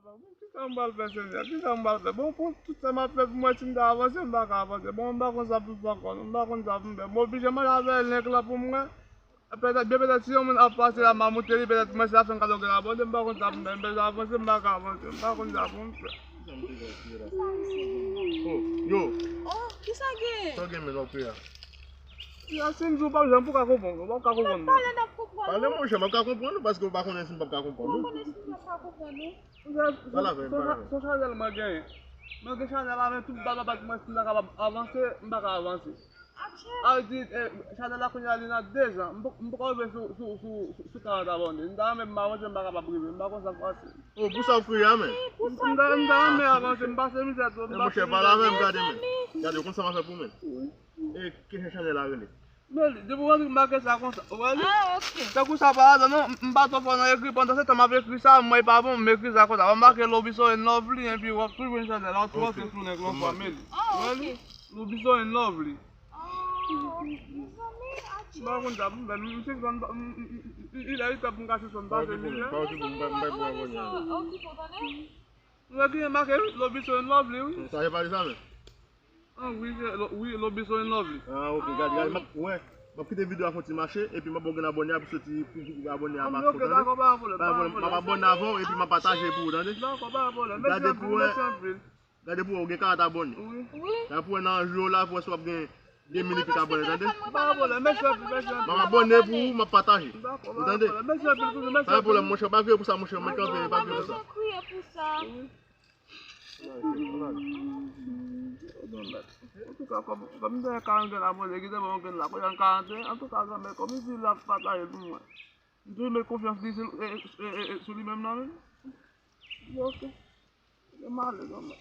Ki sa mbal fe senye, ki sa mbal fe. Bon, pou tout se ma fe pou mwen sin de avanse, mba ka avanse. Bon, mba kon sa pou fakon, mba kon sa pou mbe. Mwen oblige man ave nek la pou mwen. Peut-être si on a passé la mamouterie, peut-être moi ça fait un cadeau de la bonne, mba kon sa pou mbe. Mba avanse, mba ka avanse. Mba kon sa pou mbe. Yo. Oh, ki sa gen? Sa gen men nou pe ya. Ya sin jou pa jen pou ka kompon, mba ka kompon. Pale nan kompon. Pale mwen jen mba ka kompon nou, paske ou pa konen si mba ka kompon nou. Konen si mba ka kompon nou. So chanel mwen gen. Mwen gen chanel ave tout baba bat mwen si mba ka avanse, mba ka avanse. A di, chanel la konya li nan 2 ans, mba ka ouve sou 40 abonde. Nda ame mba avanse mba ka pa prive, mba kon sa fwase. Oh, pou sa fri ya men? Nda ame avanse, mba se mi se to. Mwen che pala men gade men. Gade, kon sa ma fe pou men? E, ke chanel la rele? Meli, de pou wane mba ke sa kon sa. Ah, ok. Se kou sa pala nan, mba to fwa nan ekri, pandan se ta ma ve ekri sa, mwen pa bon mwen ekri sa kon sa. Mba ke Lobiso en Lovely, en pi wak prive chanel, an tou wak se flou nek lon fwa meli. Ah, ok. Lobiso en Lovely. Mba Mba kon sa pou mbe, mwen se son, il a ite pou mga se son ba se mi. Pa ou ki pou mbay pou avon ya. Ok, kontane? Mwen ki mba ke Lobiso en Lovely, oui. Sa ye pali sa men? Ah, oui, Lobiso en Lovely. Ah, ok, gade, wè. Mwen kite video a foti mache, e pi mwen bon gen abonye a pou soti pou abonye a bak Ok, dako ba avole. mwen abonye avon, e pi mwen pataje pou, dande? Dako ba avole, Gade pou wè. mwen se Gade pou wè, ou gen 40 abonye. Oui. Oui. Gade pou wè nan jou la, pou wè swap gen 2 minutes pik abonye, dande? Ba avole, mwen se Mwen abonye pou, mwen pataje. Dako Ou ba dande? avole, mwen se Sa pou lè mwen chè, pa kriye pou sa mwen chè, mwen kanpe, pa kriye pou sa. Mwen kriye pou sa. En tout cas, comme il y a 40 ans, moi, j'ai quitté mon gars là, quand il y a 40 ans, en tout cas, comme il dit, la bataille pour moi. Je mets confiance sur lui-même, non? Ok. C'est mal, les hommes.